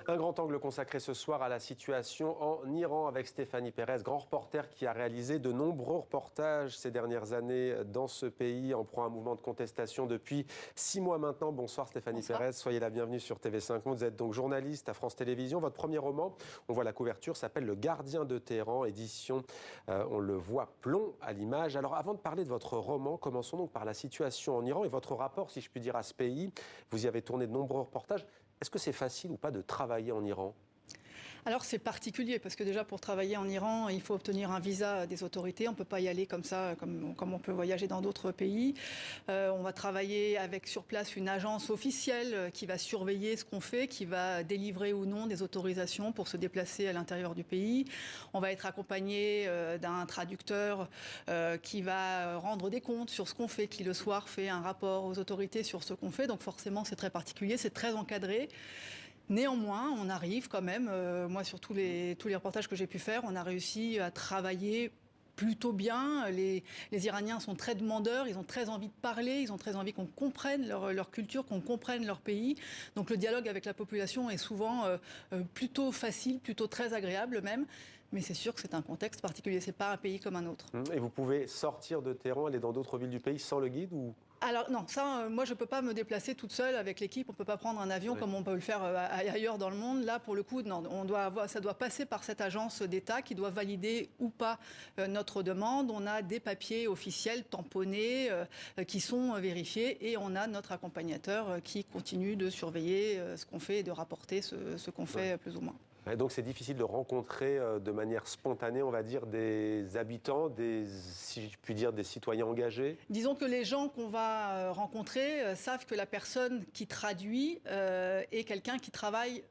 Un grand angle consacré ce soir à la situation en Iran avec Stéphanie Pérez, grand reporter qui a réalisé de nombreux reportages ces dernières années dans ce pays en proie à un mouvement de contestation depuis 6 mois maintenant. Bonsoir Stéphanie Pérez, soyez la bienvenue sur TV5 Monde. Vous êtes donc journaliste à France Télévisions. Votre premier roman, on voit la couverture, s'appelle Le Gardien de Téhéran, édition, on le voit, plomb à l'image. Alors avant de parler de votre roman, commençons donc par la situation en Iran et votre rapport, si je puis dire, à ce pays. Vous y avez tourné de nombreux reportages. Est-ce que c'est facile ou pas de travailler en Iran ? Alors c'est particulier parce que déjà pour travailler en Iran, il faut obtenir un visa des autorités. On ne peut pas y aller comme ça, comme on peut voyager dans d'autres pays. On va travailler avec sur place une agence officielle qui va surveiller ce qu'on fait, qui va délivrer ou non des autorisations pour se déplacer à l'intérieur du pays. On va être accompagné d'un traducteur qui va rendre des comptes sur ce qu'on fait, qui le soir fait un rapport aux autorités sur ce qu'on fait. Donc forcément c'est très particulier, c'est très encadré. Néanmoins, on arrive quand même, moi sur tous les reportages que j'ai pu faire, on a réussi à travailler plutôt bien. Les Iraniens sont très demandeurs, ils ont très envie de parler, ils ont très envie qu'on comprenne leur culture, qu'on comprenne leur pays. Donc le dialogue avec la population est souvent plutôt facile, plutôt très agréable même. Mais c'est sûr que c'est un contexte particulier, c'est pas un pays comme un autre. Et vous pouvez sortir de Téhéran, aller dans d'autres villes du pays sans le guide ou... Alors non, ça, moi je ne peux pas me déplacer toute seule avec l'équipe, on ne peut pas prendre un avion comme on peut le faire ailleurs dans le monde. Là, pour le coup, non, ça doit passer par cette agence d'État qui doit valider ou pas notre demande. On a des papiers officiels tamponnés qui sont vérifiés et on a notre accompagnateur qui continue de surveiller ce qu'on fait et de rapporter ce qu'on fait plus ou moins. Donc c'est difficile de rencontrer de manière spontanée, on va dire, des habitants, si je puis dire, des citoyens engagés. Disons que les gens qu'on va rencontrer savent que la personne qui traduit est quelqu'un qui travaille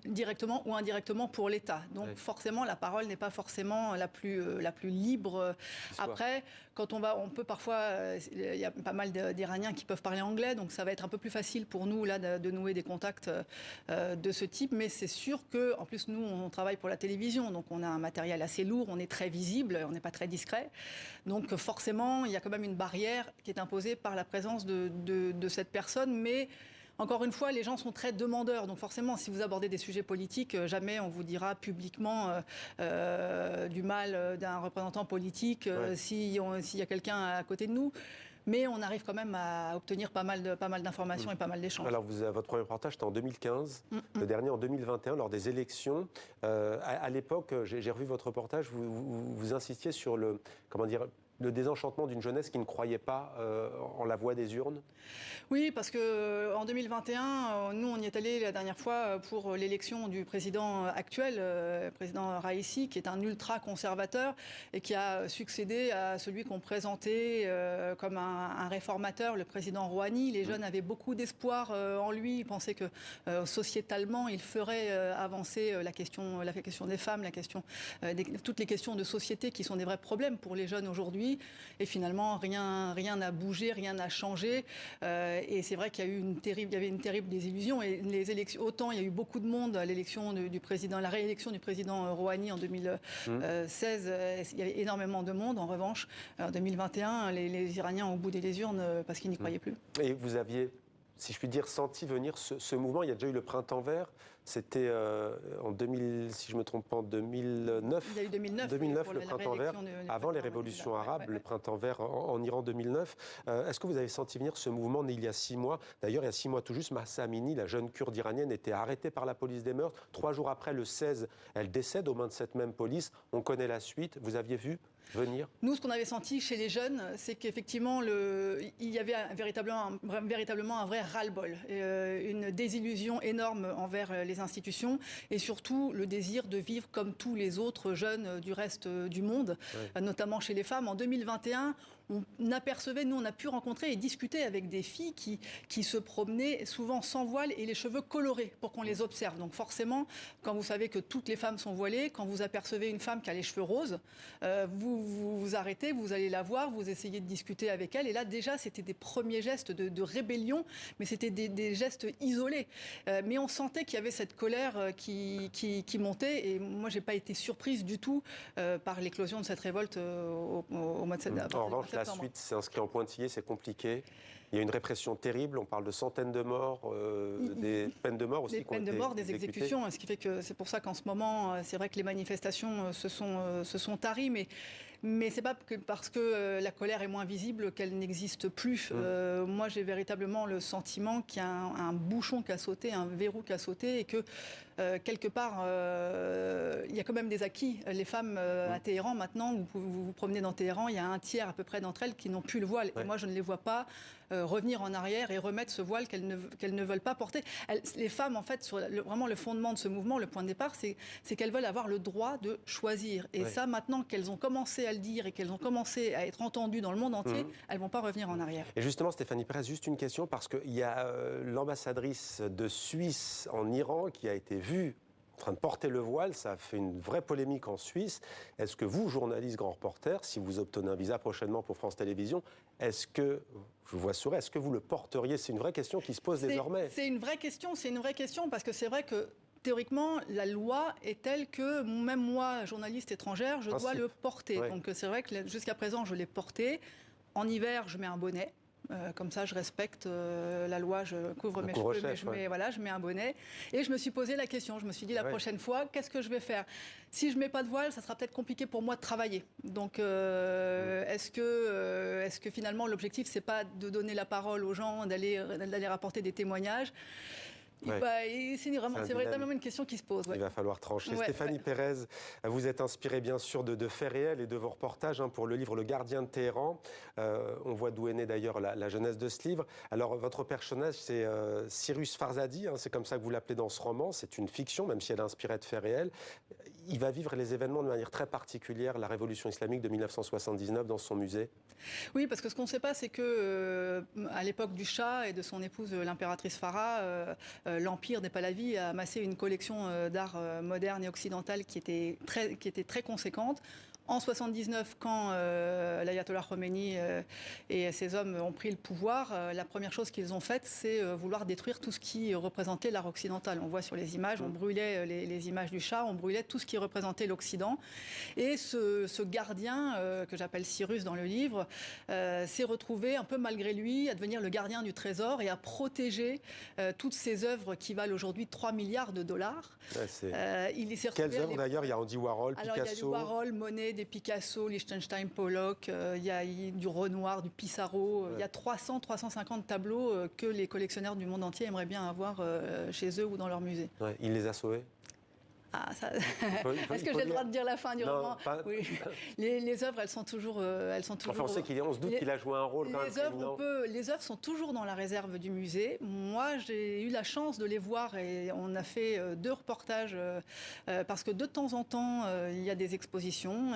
directement ou indirectement pour l'État. Donc forcément, la parole n'est pas forcément la plus libre. Après, quand on peut parfois, il y a pas mal d'Iraniens qui peuvent parler anglais, donc ça va être un peu plus facile pour nous là de nouer des contacts de ce type. Mais c'est sûr que, en plus, nous, on travaille pour la télévision, donc on a un matériel assez lourd, on est très visible, on n'est pas très discret. Donc forcément, il y a quand même une barrière qui est imposée par la présence de cette personne, mais encore une fois, les gens sont très demandeurs. Donc forcément, si vous abordez des sujets politiques, jamais on vous dira publiquement du mal d'un représentant politique s'il y a quelqu'un à côté de nous. Mais on arrive quand même à obtenir pas mal d'informations et pas mal d'échanges. Alors, votre premier reportage, c'était en 2015, le dernier en 2021, lors des élections. À l'époque, j'ai revu votre reportage, vous insistiez sur le désenchantement d'une jeunesse qui ne croyait pas en la voix des urnes. Oui, parce qu'en 2021, nous, on y est allé la dernière fois pour l'élection du président actuel, président Raïssi, qui est un ultra-conservateur et qui a succédé à celui qu'on présentait comme un réformateur, le président Rouhani. Les jeunes avaient beaucoup d'espoir en lui. Ils pensaient que sociétalement, il ferait avancer la question des femmes, toutes les questions de société qui sont des vrais problèmes pour les jeunes aujourd'hui. Et finalement, rien n'a bougé, rien n'a changé. Et c'est vrai qu'il y a eu y avait une terrible désillusion. Et les élections, autant il y a eu beaucoup de monde à l'élection du président, la réélection du président Rouhani en 2016, il y avait énormément de monde. En revanche, en 2021, les Iraniens ont boudé les urnes parce qu'ils n'y croyaient plus. Et vous aviez, si je puis dire, senti venir ce mouvement. Il y a déjà eu le printemps vert. C'était en 2000, si je ne me trompe pas, en 2009. Il y a eu 2009 le printemps vert, avant les révolutions arabes, le printemps vert en Iran 2009. Est-ce que vous avez senti venir ce mouvement né il y a 6 mois ? D'ailleurs, il y a 6 mois tout juste, Mahsa Amini, la jeune kurde iranienne, était arrêtée par la police des mœurs. 3 jours après, le 16, elle décède aux mains de cette même police. On connaît la suite. Vous aviez vu venir ? Nous, ce qu'on avait senti chez les jeunes, c'est qu'effectivement, il y avait véritablement un vrai ras-le-bol, une désillusion énorme envers les institutions et surtout le désir de vivre comme tous les autres jeunes du reste du monde, notamment chez les femmes. En 2021, on a pu rencontrer et discuter avec des filles qui se promenaient souvent sans voile et les cheveux colorés pour qu'on les observe. Donc forcément, quand vous savez que toutes les femmes sont voilées, quand vous apercevez une femme qui a les cheveux roses, vous arrêtez, vous allez la voir, vous essayez de discuter avec elle. Et là, déjà, c'était des premiers gestes de rébellion, mais c'était des gestes isolés. Mais on sentait qu'il y avait cette colère qui montait. Et moi, je n'ai pas été surprise du tout par l'éclosion de cette révolte au mois de septembre. En revanche, la suite, c'est inscrit en pointillé, c'est compliqué. Il y a une répression terrible, on parle de centaines de morts, des peines de mort aussi. Des peines de mort, des exécutions, ce qui fait que c'est pour ça qu'en ce moment, c'est vrai que les manifestations se sont taries, mais c'est pas que parce que la colère est moins visible qu'elle n'existe plus. Moi, j'ai véritablement le sentiment qu'il y a un bouchon qui a sauté, un verrou qui a sauté, et que quelque part, il y a quand même des acquis. Les femmes à Téhéran, maintenant, vous vous promenez dans Téhéran, il y a un tiers à peu près d'entre elles qui n'ont plus le voile. Et moi, je ne les vois pas revenir en arrière et remettre ce voile qu'elles ne veulent pas porter. Les femmes, en fait, vraiment le fondement de ce mouvement, le point de départ, c'est qu'elles veulent avoir le droit de choisir. Et ça, maintenant qu'elles ont commencé à le dire et qu'elles ont commencé à être entendues dans le monde entier, elles ne vont pas revenir en arrière. Et justement, Stéphanie Pérez, juste une question, parce qu'il y a l'ambassadrice de Suisse en Iran qui a été vue en train de porter le voile. Ça a fait une vraie polémique en Suisse. Est-ce que vous, journaliste, grand reporter, si vous obtenez un visa prochainement pour France Télévisions, est-ce que, je vous vois sourire, est-ce que vous le porteriez? C'est une vraie question qui se pose désormais. C'est une vraie question, parce que c'est vrai que théoriquement, la loi est telle que même moi, journaliste étrangère, je dois le porter. Ouais. Donc c'est vrai que jusqu'à présent, je l'ai porté. En hiver, je mets un bonnet. Comme ça, je respecte la loi, je couvre mes cheveux, mais je mets un bonnet. Et je me suis posé la question, je me suis dit la prochaine fois, qu'est-ce que je vais faire? Si je ne mets pas de voile, ça sera peut-être compliqué pour moi de travailler. Donc, est-ce que finalement, l'objectif, c'est pas de donner la parole aux gens, d'aller rapporter des témoignages? C'est véritablement une question qui se pose. Il va falloir trancher. Stéphanie Pérez, vous êtes inspirée bien sûr de faits réels et de vos reportages pour le livre Le Gardien de Téhéran. On voit d'où est née d'ailleurs la jeunesse de ce livre. Alors votre personnage, c'est Cyrus Farzadi, c'est comme ça que vous l'appelez dans ce roman. C'est une fiction, même si elle est inspirée de faits réels. Il va vivre les événements de manière très particulière, la révolution islamique de 1979 dans son musée. Oui, parce que ce qu'on ne sait pas, c'est que à l'époque du Shah et de son épouse l'impératrice Farah, l'Empire des Pahlavis a amassé une collection d'art moderne et occidental qui était très conséquente. En 79, quand l'ayatollah Khomeini et ses hommes ont pris le pouvoir, la première chose qu'ils ont faite, c'est vouloir détruire tout ce qui représentait l'art occidental. On voit sur les images, on brûlait les images du Shah, on brûlait tout ce qui représentait l'Occident. Et ce gardien, que j'appelle Cyrus dans le livre, s'est retrouvé un peu malgré lui à devenir le gardien du trésor et à protéger toutes ces œuvres qui valent aujourd'hui 3 milliards de dollars. Quelles œuvres d'ailleurs? Il y a Andy Warhol, Picasso. Alors, il y a du Warhol, Monet, des Picasso, Liechtenstein, Pollock, il y a du Renoir, du Pissarro. Il y a 350 tableaux que les collectionneurs du monde entier aimeraient bien avoir chez eux ou dans leur musée. Il les a sauvés? Est-ce que j'ai le droit de dire la fin du roman? Oui. Les œuvres, elles sont toujours. Enfin, on se doute qu'il a joué un rôle quand même. Les œuvres sont toujours dans la réserve du musée. Moi, j'ai eu la chance de les voir et on a fait 2 reportages parce que de temps en temps, il y a des expositions.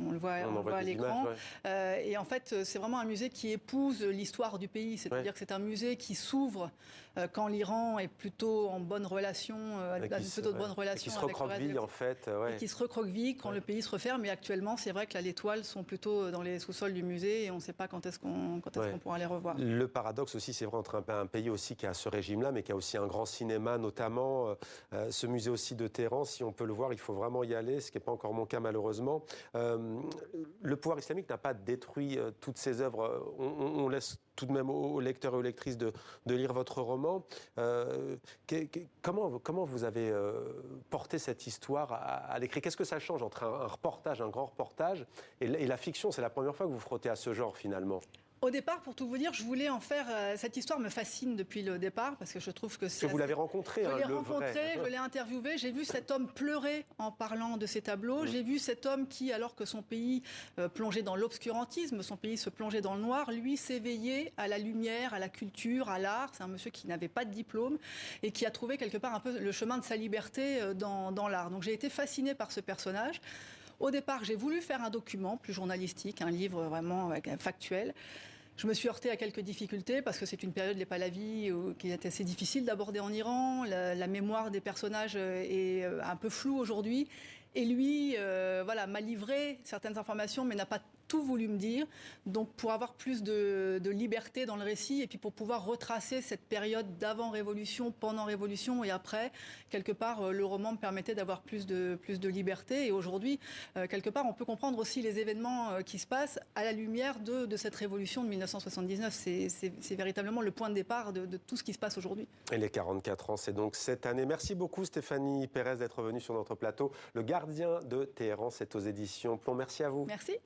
On le voit à l'écran. Et en fait, c'est vraiment un musée qui épouse l'histoire du pays. C'est-à-dire que c'est un musée qui s'ouvre quand l'Iran est plutôt en bonne relation, qui se recroqueville en fait. Et qui se recroqueville quand le pays se referme. Mais actuellement, c'est vrai que les toiles sont plutôt dans les sous-sols du musée et on ne sait pas quand est-ce qu'on pourra les revoir. Le paradoxe aussi, c'est vrai, entre un pays aussi qui a ce régime-là, mais qui a aussi un grand cinéma, notamment ce musée aussi de Téhéran. Si on peut le voir, il faut vraiment y aller, ce qui n'est pas encore mon cas malheureusement. Le pouvoir islamique n'a pas détruit toutes ces œuvres. On laisse tout de même aux lecteurs et aux lectrices de lire votre roman. Comment vous avez porté cette histoire à l'écrit? Qu'est-ce que ça change entre un reportage, un grand reportage, et la fiction? C'est la première fois que vous vous frottez à ce genre, finalement. Au départ, pour tout vous dire, je voulais en faire... cette histoire me fascine depuis le départ, parce que je trouve que c'est... Vous l'avez rencontré, je l'ai interviewé, j'ai vu cet homme pleurer en parlant de ses tableaux, j'ai vu cet homme qui, alors que son pays plongeait dans l'obscurantisme, son pays se plongeait dans le noir, lui s'éveillait à la lumière, à la culture, à l'art. C'est un monsieur qui n'avait pas de diplôme et qui a trouvé quelque part un peu le chemin de sa liberté dans l'art. Donc j'ai été fascinée par ce personnage. Au départ, j'ai voulu faire un document plus journalistique, un livre vraiment factuel. Je me suis heurtée à quelques difficultés parce que c'est une période, les Pahlavis, qui est assez difficile d'aborder en Iran. La mémoire des personnages est un peu floue aujourd'hui. Et lui, m'a livré certaines informations, mais n'a pas tout voulu me dire, donc pour avoir plus de liberté dans le récit et puis pour pouvoir retracer cette période d'avant-révolution, pendant-révolution et après. Quelque part, le roman me permettait d'avoir plus de liberté et aujourd'hui, quelque part, on peut comprendre aussi les événements qui se passent à la lumière de cette révolution de 1979. C'est véritablement le point de départ de tout ce qui se passe aujourd'hui. Et les 44 ans, c'est donc cette année. Merci beaucoup Stéphanie Pérez d'être venue sur notre plateau. Le Gardien de Téhéran, c'est aux éditions Plomb. Merci à vous. Merci.